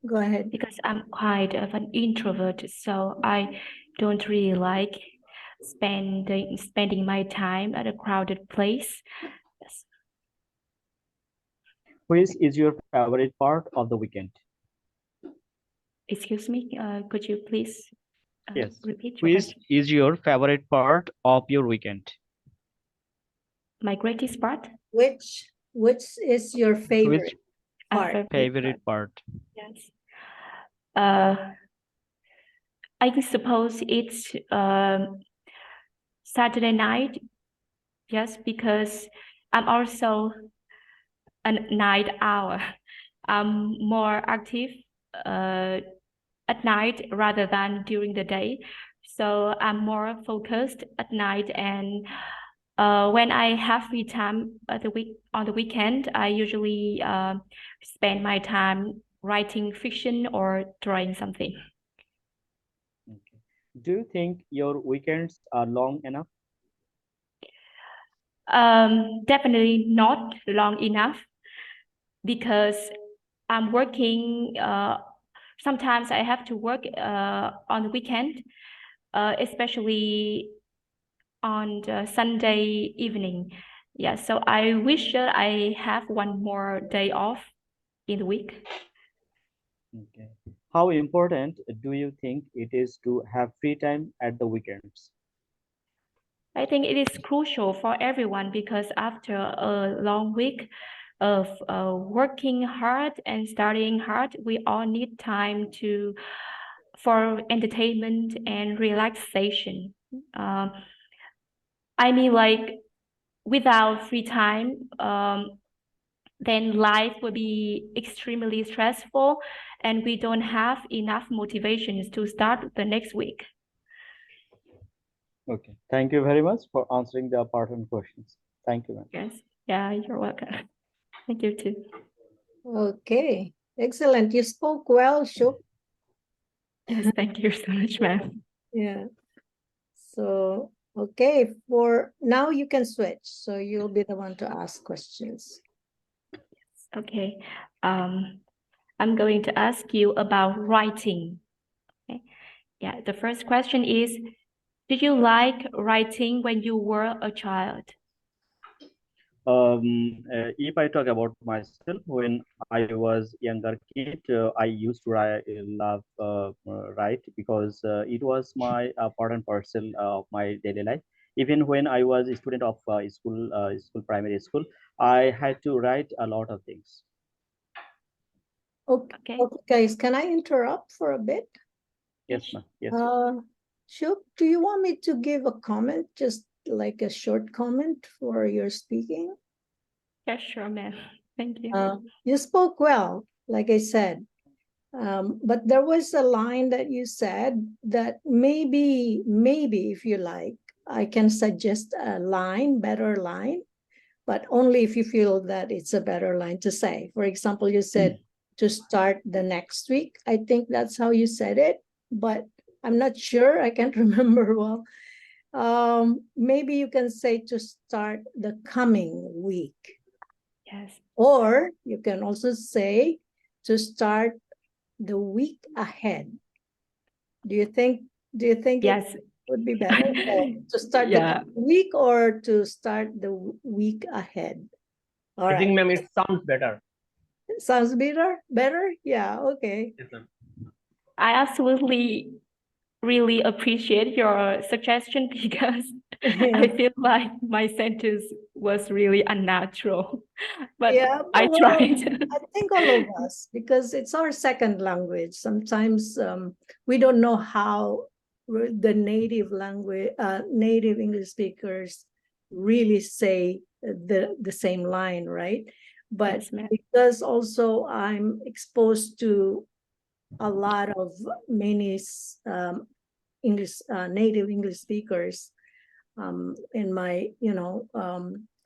Go ahead. Because I'm quite of an introvert, so I don't really like spending my time at a crowded place. Yes. Which is your favorite part of the weekend? Excuse me, could you please Yes. repeat your Which question? is your favorite part of your weekend? My greatest part? Which is your favorite part? Favorite part? Yes. I suppose it's Saturday night. Yes, because I'm also a night owl. I'm more active at night rather than during the day. So I'm more focused at night, and when I have free time on the weekend, I usually spend my time writing fiction or drawing something. Okay. Do you think your weekends are long enough? Definitely not long enough because I'm working. Sometimes I have to work on the weekend, especially on the Sunday evening. Yeah, so I wish that I have one more day off in the week. Okay. How important do you think it is to have free time at the weekends? I think it is crucial for everyone because after a long week of working hard and studying hard, we all need time for entertainment and relaxation. I mean, like without free time, then life will be extremely stressful, and we don't have enough motivations to start the next week. Okay. Thank you very much for answering the important questions. Thank you, ma'am. Yes. Yeah, you're welcome. Thank you too. Okay, excellent. You spoke well, Shuk. Yes, thank you so much, ma'am. Yeah. So, okay, for now you can switch. So you'll be the one to ask questions. Okay. I'm going to ask you about writing. Okay. Yeah, the first question is, did you like writing when you were a child? If I talk about myself, when I was younger kid, I used to write because it was my part and parcel of my daily life. Even when I was a student of primary school, I had to write a lot of things. Okay, Okay. okay, guys, can I interrupt for a bit? Yes, ma'am. Yes. Shuk, do you want me to give a comment, just like a short comment for your speaking? Yeah, sure, ma'am. Thank you. You spoke well, like I said. But there was a line that you said that maybe if you like, I can suggest a better line, but only if you feel that it's a better line to say. For example, you said to start the next week. I think that's how you said it, but I'm not sure. I can't remember well. Maybe you can say to start the coming week. Yes. Or you can also say to start the week ahead. Do you think Yes. it would be better to start the week or to start the week ahead? All right. I think, ma'am, it sounds better. Sounds better? Yeah, okay. Yes, ma'am. I absolutely really appreciate your suggestion because I feel like my sentence was really unnatural, but yeah, I well, tried. I think all of us, because it's our second language. Sometimes we don't know how the native English speakers really say the same line, right? But Yes, ma'am. because also I'm exposed to a lot of many native English speakers in my,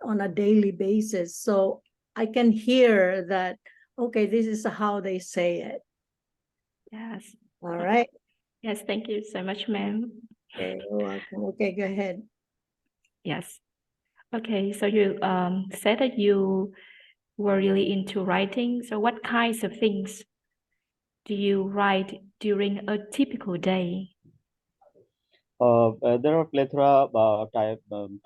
on a daily basis. So I can hear that, okay, this is how they say it. Yes. All right. Yes, thank you so much, ma'am. Okay, you're welcome. Okay, go ahead. Yes. Okay, so you said that you were really into writing. So what kinds of things do you write during a typical day? There are plethora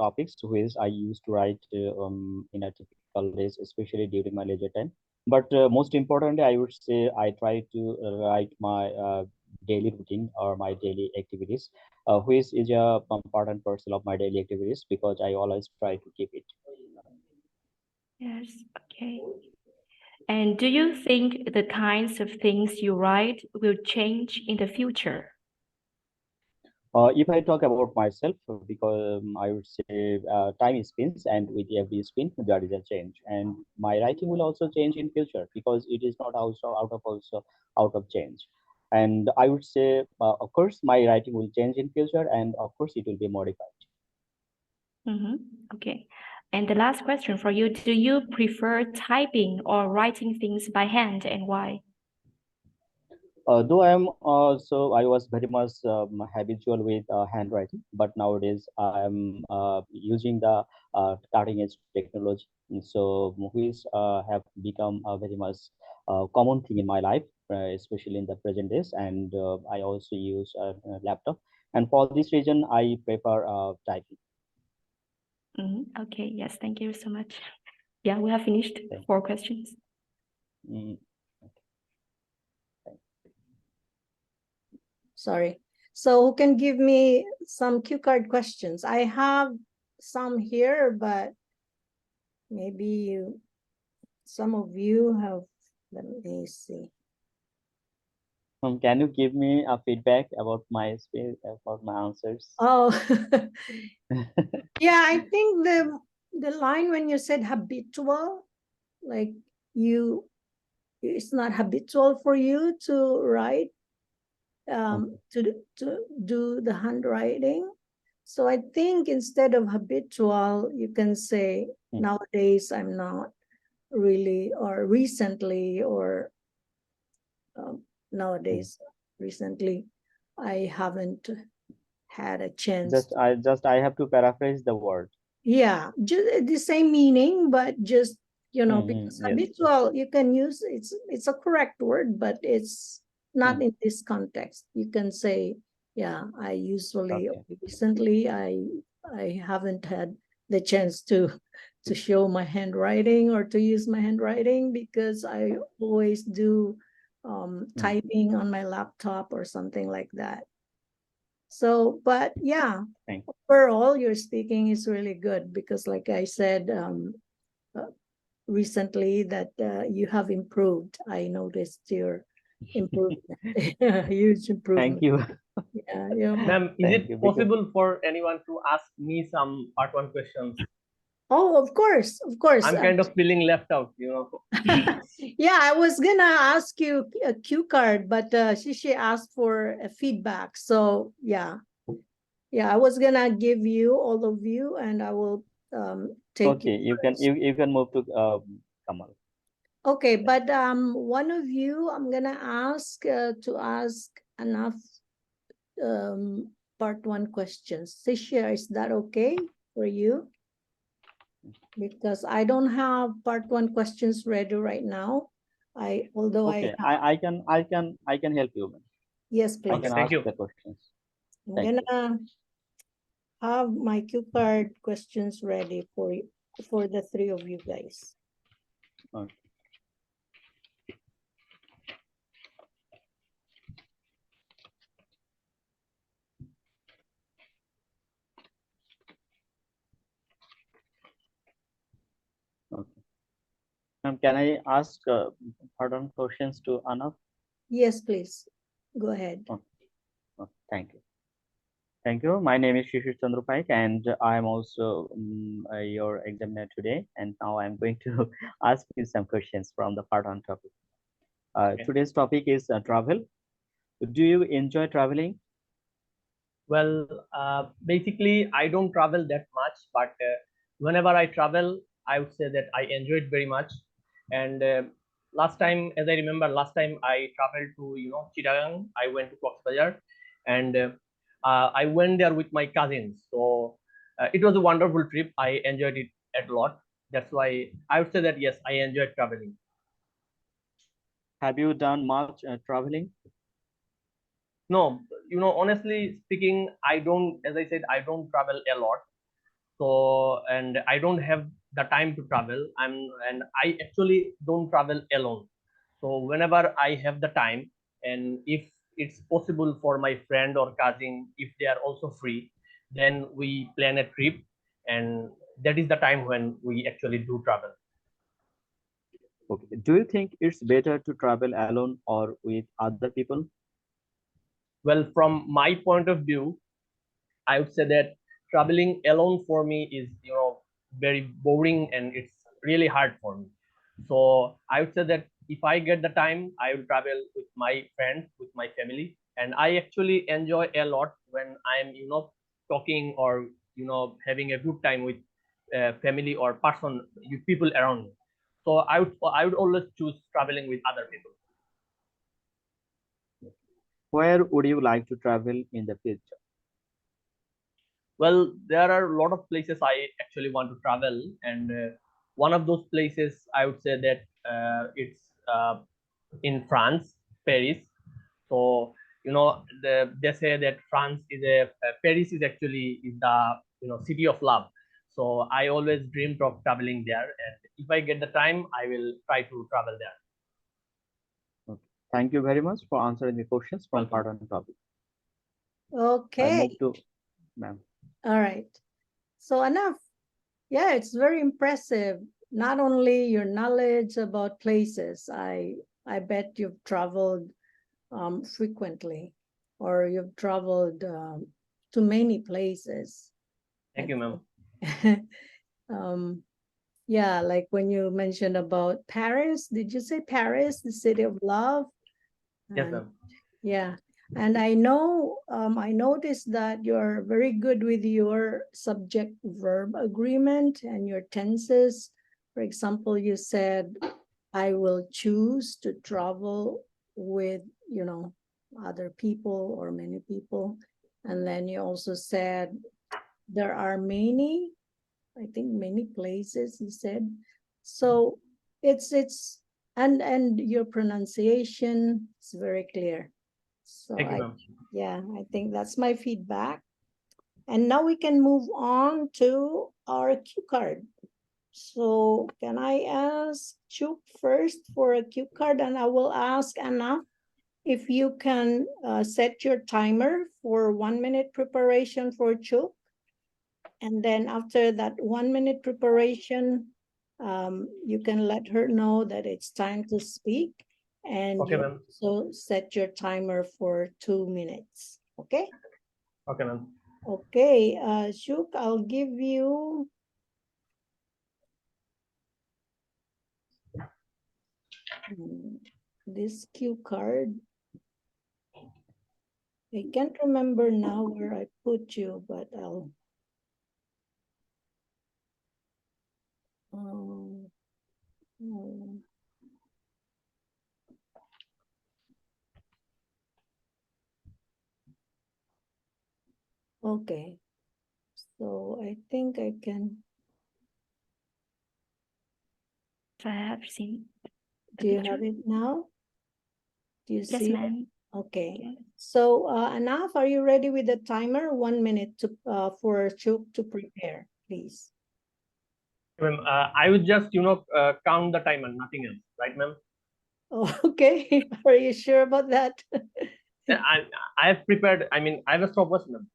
topics which I used to write in a typical days, especially during my leisure time. But most importantly, I would say I try to write my daily routine or my daily activities, which is a part and parcel of my daily activities because I always try to keep it. Yes, okay. And do you think the kinds of things you write will change in the future? If I talk about myself, because I would say time spins, and with every spin, there is a change, and my writing will also change in future because it is not also out of change. And I would say, of course, my writing will change in future, and of course, it will be modified. Okay. And the last question for you, do you prefer typing or writing things by hand, and why? Though I was very much habitual with handwriting, but nowadays I'm using the cutting edge technology, and so which have become a very much common thing in my life, especially in the present days. And I also use a laptop, and for this reason, I prefer typing. Okay, yes, thank you so much. Yeah, we have finished 4 questions. Mm. Sorry. So who can give me some cue card questions? I have some here, but maybe some of you have, let me see. Can you give me a feedback about my speech, about my answers? Oh, yeah, I think the line when you said habitual, like it's not habitual for you to write, to do the handwriting. So I think instead of habitual, you can say nowadays I'm not really, or recently, or nowadays, recently, I haven't had a chance. I have to paraphrase the word. Yeah, just the same meaning, but just, because Yes. habitual, you can use, it's a correct word, but it's not in this context. You can say, yeah, I usually, recently, I haven't had the chance to show my handwriting or to use my handwriting because I always do typing on my laptop or something like that. So, but yeah, overall, your speaking is really good because, like I said recently, that you have improved. I noticed your improvement, huge improvement. Thank you. Yeah. Ma'am, is it possible for anyone to ask me some part 1 questions? Oh, of course, of course. I'm kind of feeling left out, Yeah, I was gonna ask you a cue card, but Shishi asked for a feedback. So yeah, I was gonna give you, all of you, and I will take. Okay, you can move to Kamal. Okay, but one of you, I'm gonna ask to ask enough part 1 questions. Sishia, is that okay for you? Because I don't have part 1 questions ready right now. Although okay, I can help you. Yes, please. I can ask the questions. I'm gonna have my cue card questions ready for you, for the 3 of you guys. Okay. Can I ask pardon questions to Anav? Yes, please. Go ahead. Thank you. Thank you. My name is Shishir Chandra Paik, and I am also your examiner today. And now I'm going to ask you some questions from the part on topic. Today's topic is travel. Do you enjoy traveling? Well, basically, I don't travel that much, but whenever I travel, I would say that I enjoy it very much. And last time, as I remember, last time I traveled to Chittagong, I went to Cox's and I went there with my cousins. So it was a wonderful trip. I enjoyed it a lot. That's why I would say that yes, I enjoyed traveling. Have you done much traveling? No, honestly speaking, I don't, as I said, I don't travel a lot. So, and I don't have the time to travel. And I actually don't travel alone. So whenever I have the time, and if it's possible for my friend or cousin, if they are also free, then we plan a trip, and that is the time when we actually do travel. Okay. Do you think it's better to travel alone or with other people? Well, from my point of view, I would say that traveling alone for me is, very boring, and it's really hard for me. So I would say that if I get the time, I will travel with my friends, with my family, and I actually enjoy a lot when I'm, talking or having a good time with family or people around me. So I would always choose traveling with other people. Where would you like to travel in the future? Well, there are a lot of places I actually want to travel, and one of those places I would say that it's in France, Paris. So they say that France is Paris is actually is the city of love. So I always dreamed of traveling there, and if I get the time, I will try to travel there. Okay. Thank you very much for answering the questions from Welcome. part one topic. I Okay, move to ma'am. all right. So enough. Yeah, it's very impressive. Not only your knowledge about places, I bet you've traveled frequently, or you've traveled to many places. Thank you, ma'am. um, yeah, like when you mentioned about Paris, did you say Paris, the city of love? Yes, And ma'am. yeah, and I know I noticed that you're very good with your subject verb agreement and your tenses. For example, you said, I will choose to travel with, other people or many people. And then you also said, there are many, I think many places, you said. So it's and your pronunciation is very clear. So Thank you, ma'am. I think that's my feedback. And now we can move on to our cue card. So can I ask Chuk first for a cue card, and I will ask Anna if you can set your timer for 1 minute preparation for Chuk. And then after that 1 minute preparation, you can let her know that it's time to speak. And Okay, you ma'am. also set your timer for 2 minutes. Okay? Okay, ma'am. Okay, Shuk, I'll give you this cue card. I can't remember now where I put you, but I'll um, okay. So I think I can. So I have seen the Do you picture. have it now? Do you Yes, see it? ma'am. Okay. Yes. So Anaf, are you ready with the timer? 1 minute to for Chuk to prepare, please. Ma'am, I would just count the time and nothing else, right, ma'am? Oh, okay. Are you sure about that? I have prepared. I mean, I have a stopwatch, ma'am.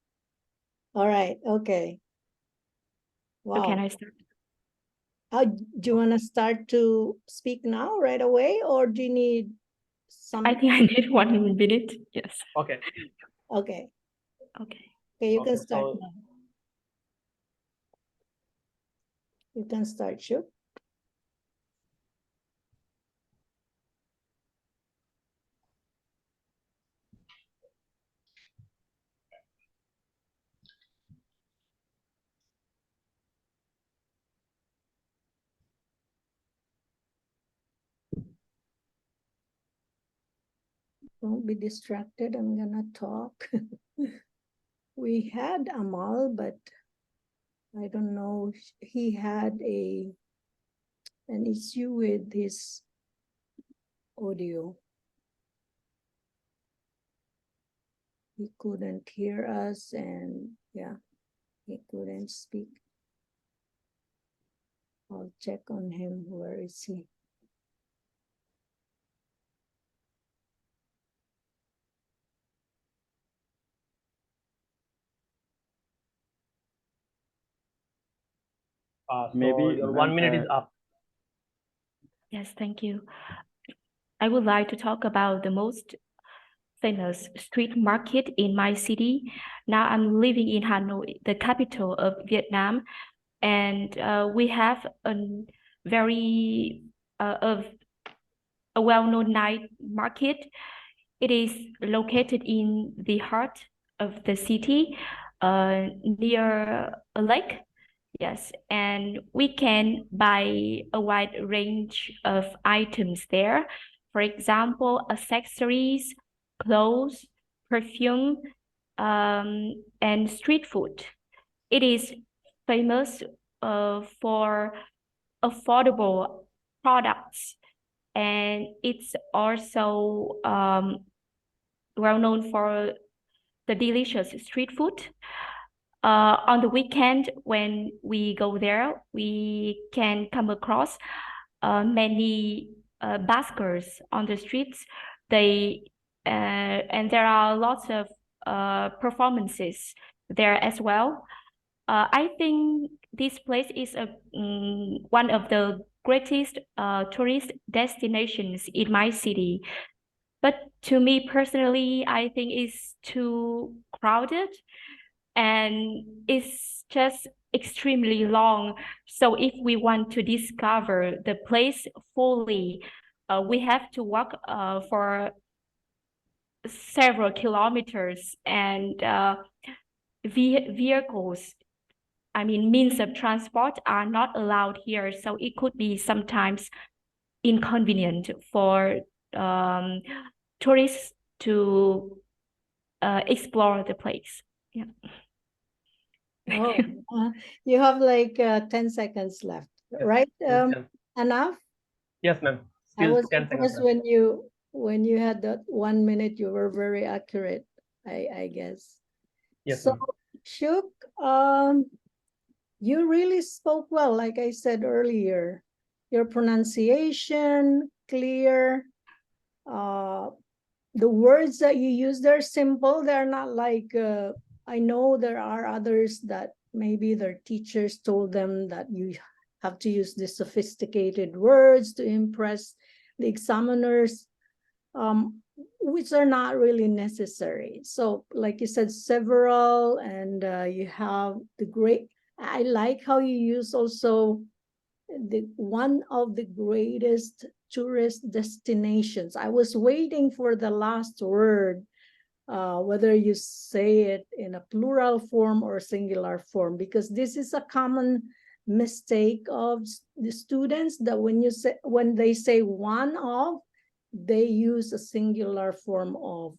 All right. Okay. So can Wow. I start? Do you want to start to speak now right away, or do you need some? I think I need 1 minute. Yes. Okay. Okay. Okay. Okay, you Okay, can start so now. You can start, Shuk. Don't be distracted. I'm gonna talk. We had Amal, but I don't know. He had an issue with his audio. He couldn't hear us, and yeah, he couldn't speak. I'll check on him. Where is he? So Maybe your ma'am, 1 minute is up. Yes, thank you. I would like to talk about the most famous street market in my city. Now I'm living in Hanoi, the capital of Vietnam, and we have a very of a well-known night market. It is located in the heart of the city, near a lake. Yes, and we can buy a wide range of items there. For example, accessories, clothes, perfume, and street food. It is famous for affordable products, and it's also well known for the delicious street food. On the weekend, when we go there, we can come across many buskers on the streets. And there are lots of performances there as well. I think this place is one of the greatest tourist destinations in my city. But to me personally, I think it's too crowded and it's just extremely long. So if we want to discover the place fully, we have to walk for several kilometers, and vehicles, I mean, means of transport are not allowed here. So it could be sometimes inconvenient for tourists to explore the place. Yeah. Oh, you have like 10 seconds left, Yes, right? yes, ma'am. Enough? Yes, ma'am. I Still was 10 seconds impressed left. when you had that 1 minute, you were very accurate, I guess. Yes, So, ma'am. Shuk, you really spoke well, like I said earlier. Your pronunciation, clear. The words that you use, they're simple. They're not like, I know there are others that maybe their teachers told them that you have to use these sophisticated words to impress the examiners, which are not really necessary. So like you said, several, and you have the great, I like how you use also the one of the greatest tourist destinations. I was waiting for the last word, whether you say it in a plural form or singular form, because this is a common mistake of the students, that when they say one of, they use a singular form of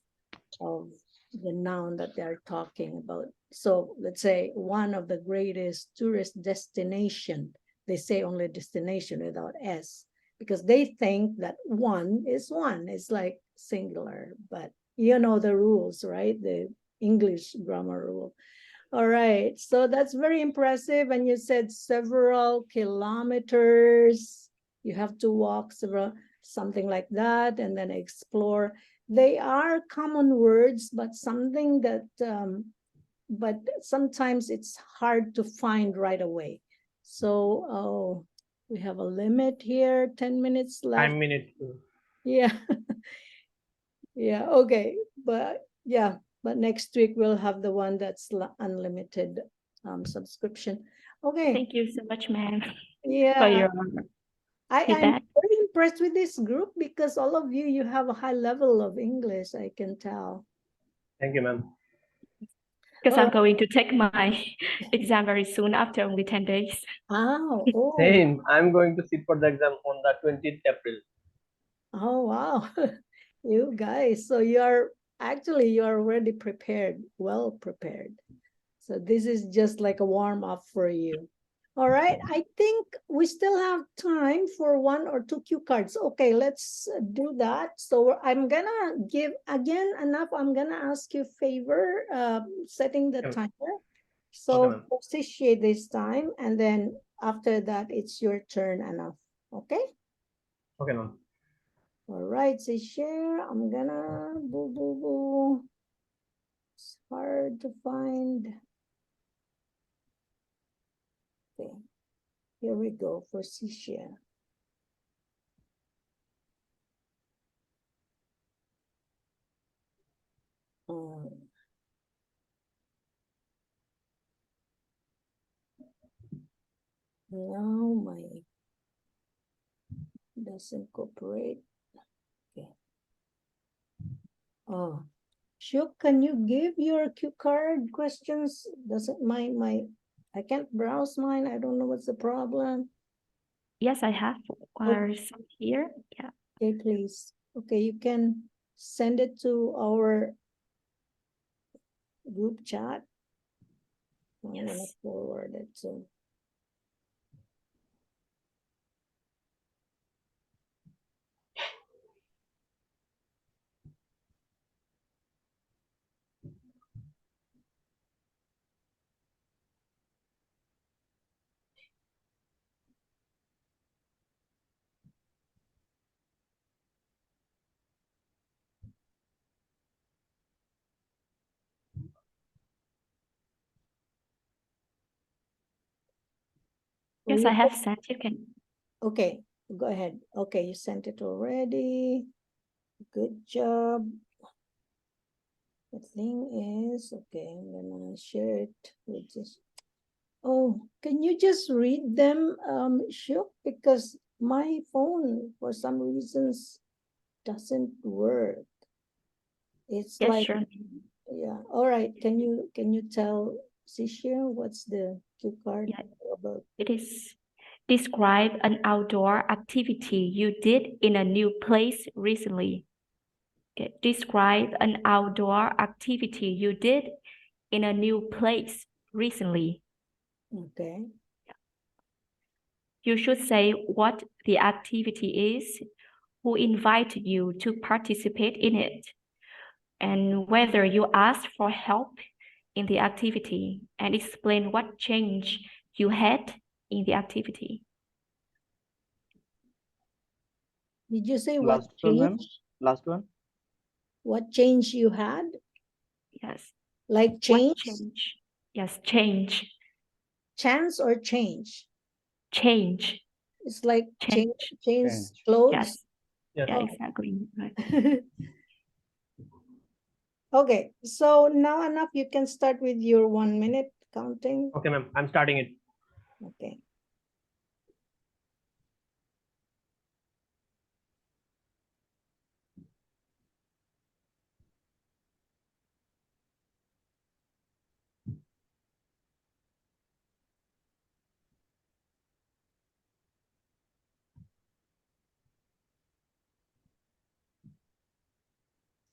the noun that they're talking about. So let's say one of the greatest tourist destination, they say only destination without S, because they think that one. It's like singular, but you know the rules, right? The English grammar rule. All right, so that's very impressive. And you said several kilometers, you have to walk several, something like that, and then explore. They are common words, but something that, but sometimes it's hard to find right away. So we have a limit here, 10 minutes left. 5 minutes. Yeah. Yeah, okay. But yeah, but next week we'll have the one that's unlimited subscription. Okay. Thank you so much, ma'am, for Yeah, your I'm feedback. very impressed with this group, because all of you have a high level of English, I can tell. Thank you, ma'am. Because Oh. I'm going to take my exam very soon after only 10 days. Oh, Same. I'm going to sit for the exam on the 20th April. oh wow. You guys, so you're already prepared, well prepared. So this is just like a warm up for you. All right, I think we still have time for 1 or 2 cue cards. Okay, let's do that. So I'm gonna give again enough. I'm gonna ask you a favor, setting the Okay. timer. Okay, So ma'am. appreciate this time, and then after that, it's your turn enough. Okay. Okay, ma'am. All right, so share. I'm gonna boo boo boo. It's hard to find. Okay, here we go for Sisha. Now my doesn't cooperate. Okay. Oh, Shuk, can you give your cue card questions? Doesn't my I can't browse mine. I don't know what's the problem. Yes, I have some here. Yeah. Okay, please. Okay, you can send it to our group chat. I'm gonna Yes. forward it to. Yes, I have sent. You can. Okay, go ahead. Okay, you sent it already. Good job. The thing is, okay, I'm gonna share it with this. Oh, can you just read them, Shuk? Because my phone, for some reasons, doesn't work. It's Yes, like, sure. yeah. All right. Can you tell Sisha what's the cue card Yeah. about? It is describe an outdoor activity you did in a new place recently. Okay. Describe an outdoor activity you did in a new place recently. Okay. You should say what the activity is, who invited you to participate in it, and whether you asked for help in the activity, and explain what change you had in the activity. Did you say what Last one, ma'am. change? Last one. What change you had? Yes. Like What change? change? Yes, change. Chance or change? Change. It's like change Change. clothes. Yes. Yes. Yeah, Oh. exactly. Right. Okay, so now enough. You can start with your 1 minute counting. Okay, ma'am. I'm starting it. Okay.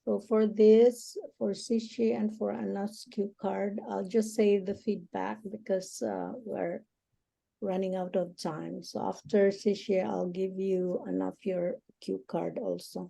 So for this, for Sishi and for Anna's cue card, I'll just say the feedback because we're running out of time. So after Sishi, I'll give you enough your cue card also.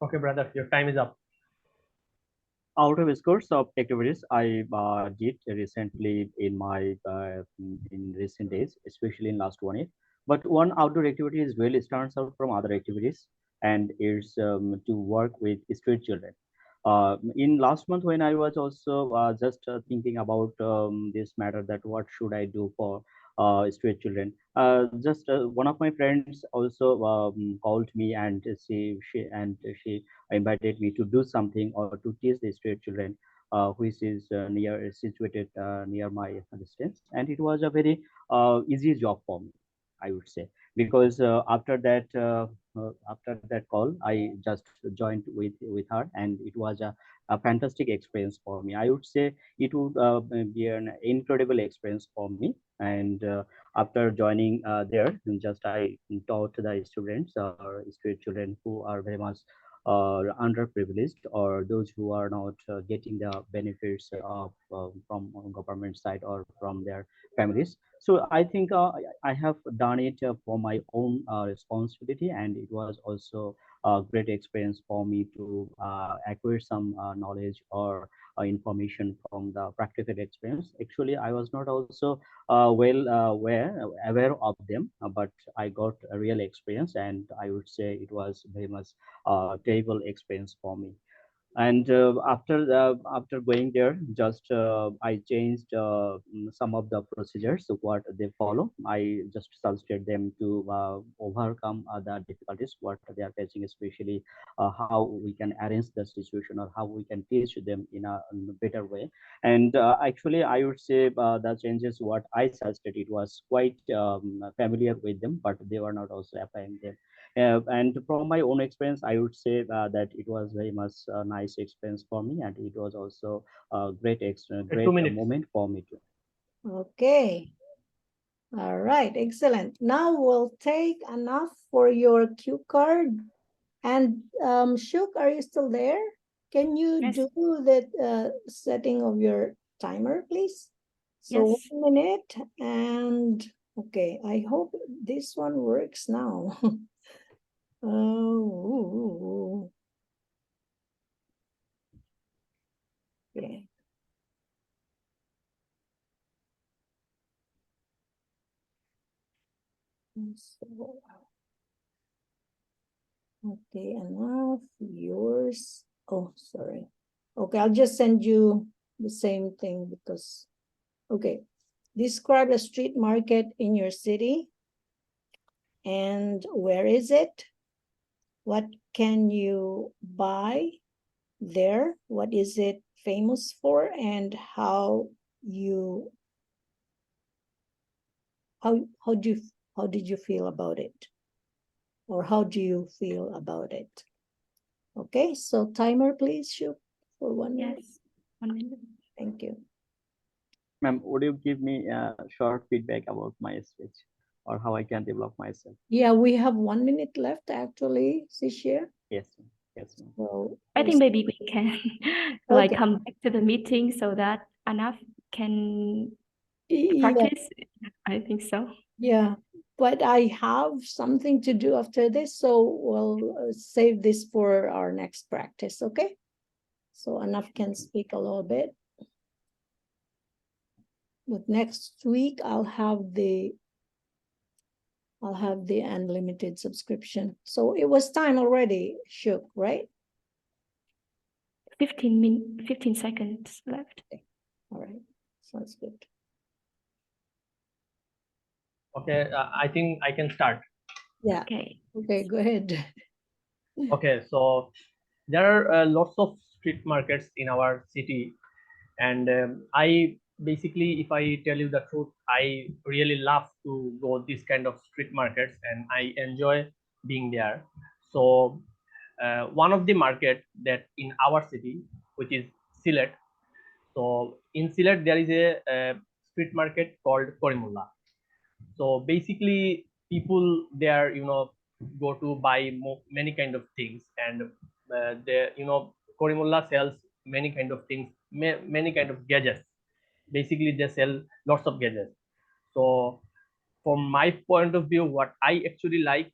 Okay, brother. Your time is up. Out of scores of activities I did recently in my in recent days, especially in last 1 year. But one outdoor activity is really stands out from other activities, and it's to work with street children. In last month, when I was also just thinking about this matter, that what should I do for street children? Just one of my friends also called me, and she invited me to do something or to teach the street children, which is near situated near my residence, and it was a very easy job for me, I would say, because after that after that call, I just joined with her, and it was a fantastic experience for me. I would say it would be an incredible experience for me. And after joining there, just I taught the students or street children who are very much underprivileged, or those who are not getting the benefits of from government side or from their families. So I think I have done it for my own responsibility, and it was also a great experience for me to acquire some knowledge or information from the practical experience. Actually, I was not also aware of them, but I got a real experience, and I would say it was very much terrible experience for me. And after going there, just I changed some of the procedures of what they follow. I just suggested them to overcome the difficulties what they are facing, especially how we can arrange the situation or how we can teach them in a better way. And actually, I would say the changes what I suggested, it was quite familiar with them, but they were not also applying them. And from my own experience, I would say that it was very much a nice experience for me, and it was also a great 2 minutes. moment for me too. Okay. All right, excellent. Now we'll take enough for your cue card. And Shuk, are you still there? Can you Yes. do the setting of your timer, please? So Yes. 1 minute, and okay, I hope this one works now. Oh, okay. So, okay, enough. Yours. Oh, sorry. Okay, I'll just send you the same thing because, okay. Describe a street market in your city. And where is it? What can you buy there? What is it famous for? And how did you feel about it? Or how do you feel about it? Okay, so timer, please, shoot for 1 minute. Yes. 1 minute. Thank you. Ma'am, would you give me a short feedback about my speech or how I can develop myself? Yeah, we have 1 minute left actually, Sishir. Yes, ma'am. Yes, ma'am. So I think maybe we can like Okay. come back to the meeting so that Anaf can yeah, practice. I think so. yeah, but I have something to do after this, so we'll save this for our next practice, okay? So Anaf can speak a little bit. But next week I'll have the unlimited subscription. So it was time already, Shuk, right? 15 seconds left. All right, sounds good. Okay, I think I can start. Yeah, Okay. okay, go ahead. Okay, so there are lots of street markets in our city, and I basically, if I tell you the truth, I really love to go this kind of street markets, and I enjoy being there. So one of the market that in our city, which is Sylhet. So in Sylhet there is a street market called Korimulla. So basically people there go to buy many kind of things, and they Korimulla sells many kind of things, many kind of gadgets. Basically they sell lots of gadgets. So from my point of view, what I actually like